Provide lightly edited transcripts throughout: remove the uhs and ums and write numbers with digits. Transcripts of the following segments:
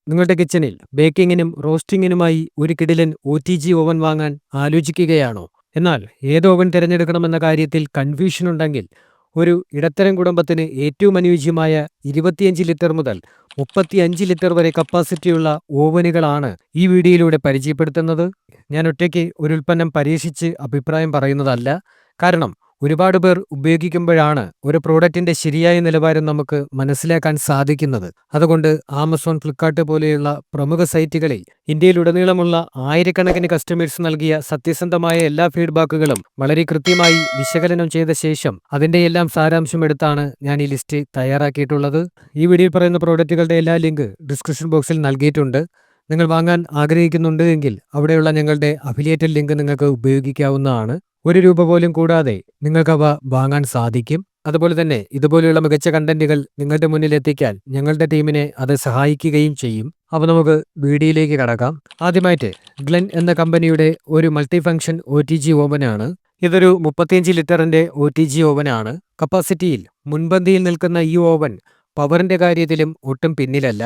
നിങ്ങളുടെ കിച്ചണിൽ ബേക്കിങ്ങിനും റോസ്റ്റിങ്ങിനുമായി ഒരു കിടിലൻ ഒ.ടി.ജി ഓവൻ വാങ്ങാൻ ആലോചിക്കുകയാണോ? എന്നാൽ ഏത് ഓവൻ തിരഞ്ഞെടുക്കണമെന്ന കാര്യത്തിൽ കൺഫ്യൂഷൻ ഉണ്ടെങ്കിൽ ഒരു ഇടത്തരം കുടുംബത്തിന് ഏറ്റവും അനുയോജ്യമായ 25 ലിറ്റർ മുതൽ 35 ലിറ്റർ വരെ കപ്പാസിറ്റിയുള്ള ഓവനുകളാണ് ഈ വീഡിയോയിലൂടെ പരിചയപ്പെടുത്തുന്നത്. ഞാൻ ഒറ്റയ്ക്ക് ഒരു ഉൽപ്പന്നം പരീക്ഷിച്ച് അഭിപ്രായം പറയുന്നതല്ല. കാരണം ഒരുപാട് പേർ ഉപയോഗിക്കുമ്പോഴാണ് ഒരു പ്രോഡക്റ്റിന്റെ ശരിയായ നിലവാരം നമുക്ക് മനസ്സിലാക്കാൻ സാധിക്കുന്നത്. അതുകൊണ്ട് ആമസോൺ, ഫ്ലിപ്കാർട്ട് പോലെയുള്ള പ്രമുഖ സൈറ്റുകളിൽ ഇന്ത്യയിലുടനീളമുള്ള ആയിരക്കണക്കിന് കസ്റ്റമേഴ്സ് നൽകിയ സത്യസന്ധമായ എല്ലാ ഫീഡ്ബാക്കുകളും വളരെ കൃത്യമായി വിശകലനം ചെയ്ത ശേഷം അതിന്റെയെല്ലാം സാരാംശം എടുത്താണ് ഞാൻ ഈ ലിസ്റ്റ് തയ്യാറാക്കിയിട്ടുള്ളത്. ഈ വീഡിയോയിൽ പറയുന്ന പ്രോഡക്റ്റുകളുടെ എല്ലാ ലിങ്ക് ഡിസ്ക്രിപ്ഷൻ ബോക്സിൽ നൽകിയിട്ടുണ്ട്. നിങ്ങൾ വാങ്ങാൻ ആഗ്രഹിക്കുന്നുണ്ട് എങ്കിൽ അവിടെയുള്ള ഞങ്ങളുടെ അഫിലിയേറ്റഡ് ലിങ്ക് നിങ്ങൾക്ക് ഉപയോഗിക്കാവുന്നതാണ്. ₹1 പോലും കൂടാതെ നിങ്ങൾക്കവ വാങ്ങാൻ സാധിക്കും. അതുപോലെ തന്നെ ഇതുപോലെയുള്ള മികച്ച കണ്ടന്റുകൾ നിങ്ങളുടെ മുന്നിൽ എത്തിക്കാൻ ഞങ്ങളുടെ ടീമിനെ അത് സഹായിക്കുകയും ചെയ്യും. അപ്പോൾ നമുക്ക് വീഡിയോയിലേക്ക് കടക്കാം. ആദ്യമായിട്ട് ഗ്ലെൻ എന്ന കമ്പനിയുടെ ഒരു മൾട്ടി ഫംഗ്ഷൻ ഒ.ടി.ജി ഓവനാണ്. ഇതൊരു 35 ലിറ്ററിന്റെ ഒ.ടി.ജി ഓവനാണ്. കപ്പാസിറ്റിയിൽ മുൻപന്തിയിൽ നിൽക്കുന്ന ഈ ഓവൻ പവറിന്റെ കാര്യത്തിലും ഒട്ടും പിന്നിലല്ല.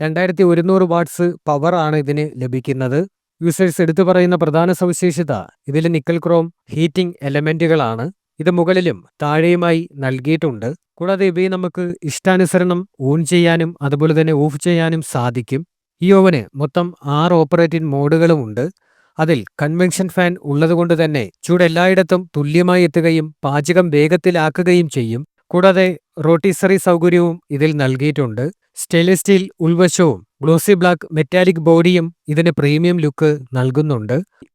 2100 വാട്ട്സ് പവർ ആണ് ഇതിന് ലഭിക്കുന്നത്. യൂസേഴ്സ് എടുത്തു പറയുന്ന പ്രധാന സവിശേഷത ഇതിൽ നിക്കൽ ക്രോം ഹീറ്റിംഗ് എലമെന്റുകളാണ്. ഇത് മുകളിലും താഴെയുമായി നൽകിയിട്ടുണ്ട്. കൂടാതെ ഇവയെ നമുക്ക് ഇഷ്ടാനുസരണം ഓൺ ചെയ്യാനും അതുപോലെ തന്നെ ഓഫ് ചെയ്യാനും സാധിക്കും. ഈ ഓവന് മൊത്തം 6 ഓപ്പറേറ്റിംഗ് മോഡുകളുമുണ്ട്. അതിൽ കൺവെൻഷൻ ഫാൻ ഉള്ളതുകൊണ്ട് തന്നെ ചൂട് എല്ലായിടത്തും തുല്യമായി എത്തുകയും പാചകം വേഗത്തിലാക്കുകയും ചെയ്യും. കൂടാതെ റോട്ടിസറി സൗകര്യവും ഇതിൽ നൽകിയിട്ടുണ്ട്. സ്റ്റെയിൻലെസ് സ്റ്റീൽ ഉൾവശവും ഗ്ലോസി ബ്ലാക്ക് മെറ്റാലിക് ബോഡിയും ഇതിന് പ്രീമിയം ലുക്ക് നൽകുന്നുണ്ട്.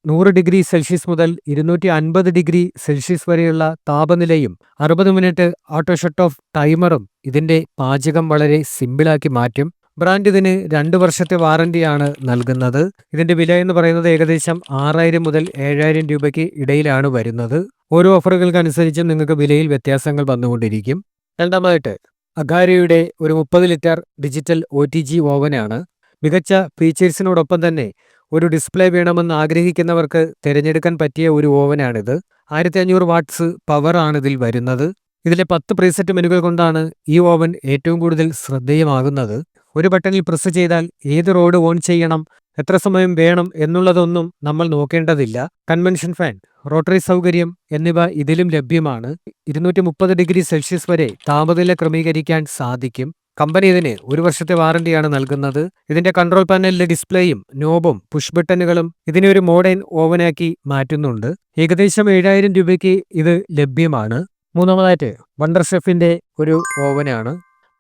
100 ഡിഗ്രി സെൽഷ്യസ് മുതൽ 250 ഡിഗ്രി സെൽഷ്യസ് വരെയുള്ള താപനിലയും 60 മിനിറ്റ് ഓട്ടോ ഷട്ട് ഓഫ് ടൈമറും ഇതിന്റെ പാചകം വളരെ സിമ്പിളാക്കി മാറ്റും. ബ്രാൻഡ് ഇതിന് 2 വർഷത്തെ വാറന്റിയാണ് നൽകുന്നത്. ഇതിന്റെ വില എന്ന് പറയുന്നത് ഏകദേശം 6000 മുതൽ 7000 രൂപയ്ക്ക് ഇടയിലാണ് വരുന്നത്. ഓരോ ഓഫറുകൾക്കനുസരിച്ചും നിങ്ങൾക്ക് വിലയിൽ വ്യത്യാസങ്ങൾ വന്നുകൊണ്ടിരിക്കും. രണ്ടാമതായിട്ട് അഗാരയുടെ ഒരു 30 ലിറ്റർ ഡിജിറ്റൽ ഒ.ടി.ജി ഓവനാണ്. മികച്ച ഫീച്ചേഴ്സിനോടൊപ്പം തന്നെ ഒരു ഡിസ്പ്ലേ വേണമെന്ന് ആഗ്രഹിക്കുന്നവർക്ക് തിരഞ്ഞെടുക്കാൻ പറ്റിയ ഒരു ഓവനാണിത്. 1500 വാട്ട്സ് പവറാണ് ഇതിൽ വരുന്നത്. ഇതിലെ 10 പ്രീസെറ്റ് മെനുകൾ കൊണ്ടാണ് ഈ ഓവൻ ഏറ്റവും കൂടുതൽ ശ്രദ്ധേയമാകുന്നത്. ഒരു ബട്ടണിൽ പ്രസ് ചെയ്താൽ ഏത് റോഡ് ഓൺ ചെയ്യണം, എത്ര സമയം വേണം എന്നുള്ളതൊന്നും നമ്മൾ നോക്കേണ്ടതില്ല. കൺവെൻഷൻ ഫാൻ, റോട്ടറി സൗകര്യം എന്നിവ ഇതിലും ലഭ്യമാണ്. 230 ഡിഗ്രി സെൽഷ്യസ് വരെ താപനില ക്രമീകരിക്കാൻ സാധിക്കും. കമ്പനി ഇതിന് 1 വർഷത്തെ വാറന്റിയാണ് നൽകുന്നത്. ഇതിന്റെ കൺട്രോൾ പാനലിലെ ഡിസ്പ്ലേയും നോബും പുഷ് ബട്ടണുകളും ഇതിനെ ഒരു മോഡേൺ ഓവനാക്കി മാറ്റുന്നുണ്ട്. ഏകദേശം 7000 രൂപയ്ക്ക് ഇത് ലഭ്യമാണ്. മൂന്നാമതായിട്ട് വണ്ടർ ഷെഫിന്റെ ഒരു ഓവനാണ്.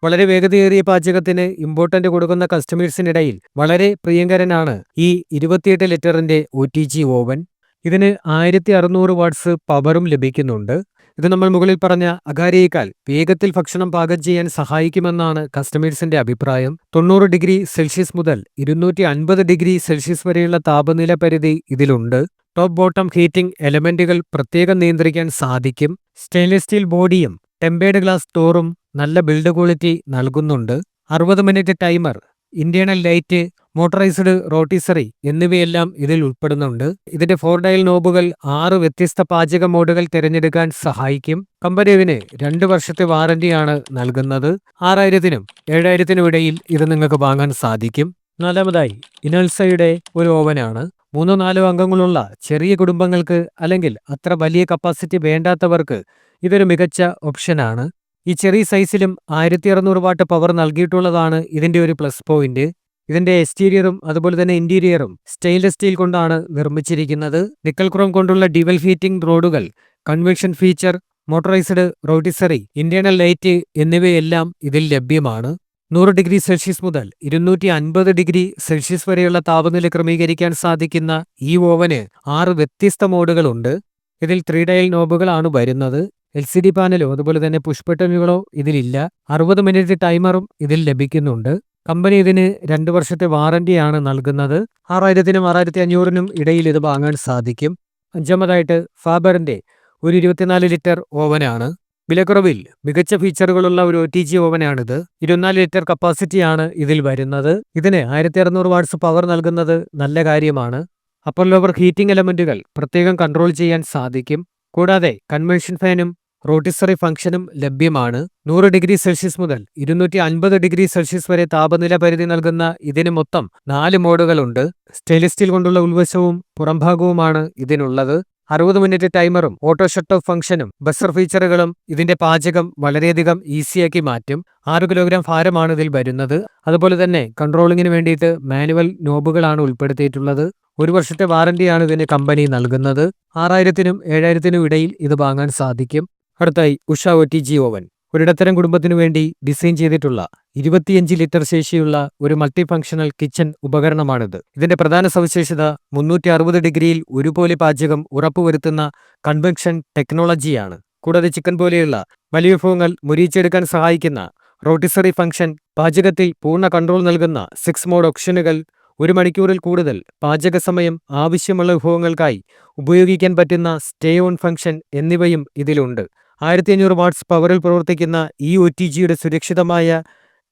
വളരെ വേഗതയേറിയ പാചകത്തിന് ഇമ്പോർട്ടന്റ് കൊടുക്കുന്ന കസ്റ്റമേഴ്സിനിടയിൽ വളരെ പ്രിയങ്കരനാണ് ഈ 28 ലിറ്ററിന്റെ ഒ.ടി.ജി ഓവൻ. ഇതിന് 1600 വാട്ട്സ് പവറും ലഭിക്കുന്നുണ്ട്. ഇത് നമ്മൾ മുകളിൽ പറഞ്ഞ അഗാരയേക്കാൾ വേഗത്തിൽ ഭക്ഷണം പാകം ചെയ്യാൻ സഹായിക്കുമെന്നാണ് കസ്റ്റമേഴ്സിന്റെ അഭിപ്രായം. 90 ഡിഗ്രി സെൽഷ്യസ് മുതൽ 250 ഡിഗ്രി സെൽഷ്യസ് വരെയുള്ള താപനില പരിധി ഇതിലുണ്ട്. ടോപ്പ് ബോട്ടം ഹീറ്റിംഗ് എലമെന്റുകൾ പ്രത്യേകം നിയന്ത്രിക്കാൻ സാധിക്കും. സ്റ്റെയിൻലെസ് സ്റ്റീൽ ബോഡിയും ടെമ്പേർഡ് ഗ്ലാസ് ഡോറും നല്ല ബിൽഡ് ക്വാളിറ്റി നൽകുന്നുണ്ട്. 60 minute timer, internal light, motorised rotisserie എന്നിവയെല്ലാം ഇതിൽ ഉൾപ്പെടുന്നുണ്ട്. ഇതിന്റെ 4 ഡയൽ നോബുകൾ 6 വ്യത്യസ്ത പാചക മോഡുകൾ തിരഞ്ഞെടുക്കാൻ സഹായിക്കും. കമ്പനി ഇതിന് 2 വർഷത്തെ വാറന്റിയാണ് നൽകുന്നത്. 6000-നും 7000-നും ഇടയിൽ ഇത് നിങ്ങൾക്ക് വാങ്ങാൻ സാധിക്കും. നാലാമതായി ഇനൽസയുടെ ഒരു ഓവനാണ്. 3-4 അംഗങ്ങളുള്ള ചെറിയ കുടുംബങ്ങൾക്ക് അല്ലെങ്കിൽ അത്ര വലിയ കപ്പാസിറ്റി വേണ്ടാത്തവർക്ക് ഇതൊരു മികച്ച ഓപ്ഷനാണ്. ഈ ചെറിയ സൈസിലും 1600 വാട്ട് പവർ നൽകിയിട്ടുള്ളതാണ് ഇതിന്റെ ഒരു പ്ലസ് പോയിന്റ്. ഇതിന്റെ എക്സ്റ്റീരിയറും അതുപോലെ തന്നെ ഇന്റീരിയറും സ്റ്റെയിൻലെസ് സ്റ്റീൽ കൊണ്ടാണ് നിർമ്മിച്ചിരിക്കുന്നത്. നിക്കൽ ക്രോം കൊണ്ടുള്ള ഡ്യുവൽ ഹീറ്റിംഗ് റോഡുകൾ, convention feature, motorised rotisserie, internal light എന്നിവയെല്ലാം ഇതിൽ ലഭ്യമാണ്. 100 ഡിഗ്രി സെൽഷ്യസ് മുതൽ 250 ഡിഗ്രി സെൽഷ്യസ് വരെയുള്ള താപനില ക്രമീകരിക്കാൻ സാധിക്കുന്ന ഈ ഓവന് 6 വ്യത്യസ്ത മോഡുകളുണ്ട്. ഇതിൽ 3 ഡയൽ നോബുകളാണ് വരുന്നത്. LCD പാനലോ അതുപോലെ തന്നെ പുഷ് ബട്ടണുകളോ ഇതിലില്ല. 60 മിനിറ്റ് ടൈമറും ഇതിൽ ലഭിക്കുന്നുണ്ട്. കമ്പനി ഇതിന് 2 വർഷത്തെ വാറന്റിയാണ് നൽകുന്നത്. 6000-നും 6500-നും ഇടയിൽ ഇത് വാങ്ങാൻ സാധിക്കും. അഞ്ചാമതായിട്ട് ഫാബറിന്റെ ഒരു 24 ലിറ്റർ ഓവനാണ്. വിലക്കുറവിൽ മികച്ച ഫീച്ചറുകളുള്ള ഒരു ഒ.ടി.ജി ഓവനാണിത്. 24 ലിറ്റർ കപ്പാസിറ്റിയാണ് ഇതിൽ വരുന്നത്. ഇതിന് 1600 വാട്ട്സ് പവർ നൽകുന്നത് നല്ല കാര്യമാണ്. അപ്പർ ലോവർ ഹീറ്റിംഗ് എലമെന്റുകൾ പ്രത്യേകം കൺട്രോൾ ചെയ്യാൻ സാധിക്കും. കൂടാതെ കൺവെൻഷൻ ഫാനും റോട്ടിസറി ഫംഗ്ഷനും ലഭ്യമാണ്. 100 ഡിഗ്രി സെൽഷ്യസ് മുതൽ 250 ഡിഗ്രി സെൽഷ്യസ് വരെ താപനില പരിധി നൽകുന്ന ഇതിന് മൊത്തം 4 മോഡുകളുണ്ട്. സ്റ്റെയിൻലെസ് സ്റ്റീൽ കൊണ്ടുള്ള ഉൾവശവും പുറംഭാഗവുമാണ് ഇതിനുള്ളത്. 60 മിനിറ്റ് ടൈമറും ഓട്ടോ ഷട്ട് ഓഫ് ഫംഗ്ഷനും ബസർ ഫീച്ചറുകളും ഇതിന്റെ പാചകം വളരെയധികം ഈസിയാക്കി മാറ്റും. 6 കിലോഗ്രാം ഭാരമാണ് ഇതിൽ വരുന്നത്. അതുപോലെ തന്നെ കൺട്രോളിങ്ങിന് വേണ്ടിയിട്ട് മാനുവൽ നോബുകളാണ് ഉൾപ്പെടുത്തിയിട്ടുള്ളത്. 1 വർഷത്തെ വാറന്റിയാണ് ഇതിന് കമ്പനി നൽകുന്നത്. 6000-നും 7000-നും ഇടയിൽ ഇത് വാങ്ങാൻ സാധിക്കും. അടുത്തായി ഉഷ OTG ഓവൻ. ഒരിടത്തരം കുടുംബത്തിനു വേണ്ടി ഡിസൈൻ ചെയ്തിട്ടുള്ള 25 ലിറ്റർ ശേഷിയുള്ള ഒരു മൾട്ടി ഫംഗ്ഷണൽ കിച്ചൺ ഉപകരണമാണിത്. ഇതിന്റെ പ്രധാന സവിശേഷത 360 ഡിഗ്രിയിൽ ഒരുപോലെ പാചകം ഉറപ്പുവരുത്തുന്ന കൺവെക്ഷൻ ടെക്നോളജിയാണ്. കൂടാതെ ചിക്കൻ പോലെയുള്ള വലിയ വിഭവങ്ങൾ മുരിച്ചെടുക്കാൻ സഹായിക്കുന്ന റോട്ടിസറി ഫംഗ്ഷൻ, പാചകത്തിൽ പൂർണ്ണ കൺട്രോൾ നൽകുന്ന 6 മോഡ് ഓപ്ഷനുകൾ, 1 മണിക്കൂറിൽ കൂടുതൽ പാചക സമയം ആവശ്യമുള്ള വിഭവങ്ങൾക്കായി ഉപയോഗിക്കാൻ പറ്റുന്ന സ്റ്റേ ഓൺ ഫംഗ്ഷൻ എന്നിവയും ഇതിലുണ്ട്. 1500 വാട്ട്സ് പവറിൽ പ്രവർത്തിക്കുന്ന ഈ OTGയുടെ സുരക്ഷിതമായ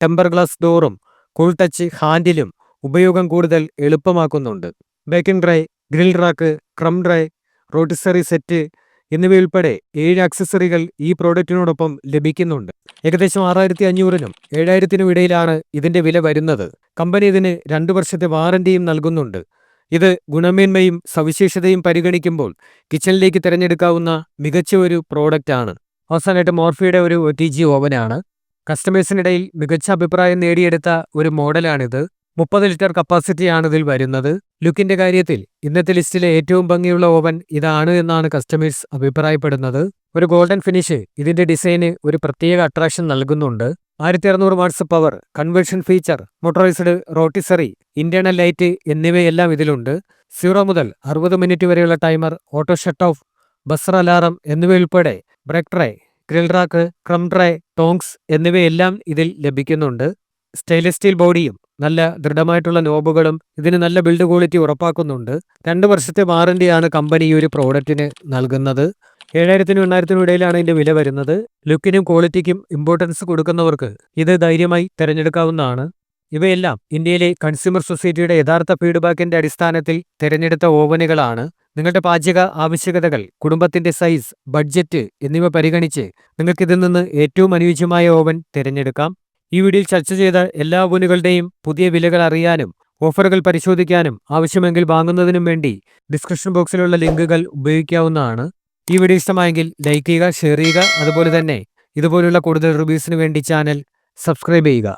ടെമ്പർ ഗ്ലാസ് ഡോറും കൂൾ ടച്ച് ഹാൻഡിലും ഉപയോഗം കൂടുതൽ എളുപ്പമാക്കുന്നുണ്ട്. Baking tray, grill rack, crumb tray, rotisserie set എന്നിവയുൾപ്പെടെ 7 ആക്സസറികൾ ഈ പ്രോഡക്റ്റിനോടൊപ്പം ലഭിക്കുന്നുണ്ട്. ഏകദേശം 6500-നും 7000-നും ഇടയിലാണ് ഇതിന്റെ വില വരുന്നത്. കമ്പനി ഇതിന് 2 വർഷത്തെ വാറന്റിയും നൽകുന്നുണ്ട്. ഇത് ഗുണമേന്മയും സവിശേഷതയും പരിഗണിക്കുമ്പോൾ കിച്ചണിലേക്ക് തിരഞ്ഞെടുക്കാവുന്ന മികച്ച ഒരു പ്രോഡക്റ്റാണ്. അവസാനമായിട്ട് മോർഫിയുടെ ഒരു OTG ഓവനാണ്. കസ്റ്റമേഴ്സിനിടയിൽ മികച്ച അഭിപ്രായം നേടിയെടുത്ത ഒരു മോഡലാണിത്. 30 ലിറ്റർ കപ്പാസിറ്റിയാണ് ഇതിൽ വരുന്നത്. ലുക്കിന്റെ കാര്യത്തിൽ ഇന്നത്തെ ലിസ്റ്റിലെ ഏറ്റവും ഭംഗിയുള്ള ഓവൻ ഇതാണ് എന്നാണ് കസ്റ്റമേഴ്സ് അഭിപ്രായപ്പെടുന്നത്. ഒരു ഗോൾഡൻ ഫിനിഷ് ഇതിന്റെ ഡിസൈന് ഒരു പ്രത്യേക അട്രാക്ഷൻ നൽകുന്നുണ്ട്. 1600 watts power, conversion feature, motorised rotisserie, internal light എന്നിവയെല്ലാം ഇതിലുണ്ട്. 0 മുതൽ 60 മിനിറ്റ് വരെയുള്ള timer, auto shut off, buzzer alarm എന്നിവയുൾപ്പെടെ bake tray, grill rack, crumb tray, tongs എന്നിവയെല്ലാം ഇതിൽ ലഭിക്കുന്നുണ്ട്. സ്റ്റെയിൻലെസ് സ്റ്റീൽ ബോഡിയും നല്ല ദൃഢമായിട്ടുള്ള നോബുകളും ഇതിന് നല്ല ബിൽഡ് ക്വാളിറ്റി ഉറപ്പാക്കുന്നുണ്ട്. 2 വർഷത്തെ വാറന്റിയാണ് കമ്പനി ഈ ഒരു പ്രോഡക്റ്റിന് നൽകുന്നത്. 7000-നും 8000-നും ഇടയിലാണ് ഇതിന്റെ വില വരുന്നത്. ലുക്കിനും ക്വാളിറ്റിക്കും ഇമ്പോർട്ടൻസ് കൊടുക്കുന്നവർക്ക് ഇത് ധൈര്യമായി തിരഞ്ഞെടുക്കാവുന്നതാണ്. ഇവയെല്ലാം ഇന്ത്യയിലെ കൺസ്യൂമർ സൊസൈറ്റിയുടെ യഥാർത്ഥ ഫീഡ്ബാക്കിന്റെ അടിസ്ഥാനത്തിൽ തിരഞ്ഞെടുത്ത ഓവനുകളാണ്. നിങ്ങളുടെ പാചക ആവശ്യകതകൾ, കുടുംബത്തിന്റെ സൈസ്, ബഡ്ജറ്റ് എന്നിവ പരിഗണിച്ച് നിങ്ങൾക്കിതിൽ നിന്ന് ഏറ്റവും അനുയോജ്യമായ ഓവൻ തിരഞ്ഞെടുക്കാം. ഈ വീഡിയോയിൽ ചർച്ച ചെയ്ത എല്ലാ ഓവനുകളുടെയും പുതിയ വിലകൾ അറിയാനും ഓഫറുകൾ പരിശോധിക്കാനും ആവശ്യമെങ്കിൽ വാങ്ങുന്നതിനും വേണ്ടി ഡിസ്ക്രിപ്ഷൻ ബോക്സിലുള്ള ലിങ്കുകൾ ഉപയോഗിക്കാവുന്നതാണ്. ഈ വീഡിയോ ഇഷ്ടമായെങ്കിൽ ലൈക്ക് ചെയ്യുക, ഷെയർ ചെയ്യുക. അതുപോലെ തന്നെ ഇതുപോലുള്ള കൂടുതൽ റിവ്യൂസിന് വേണ്ടി ചാനൽ സബ്സ്ക്രൈബ് ചെയ്യുക.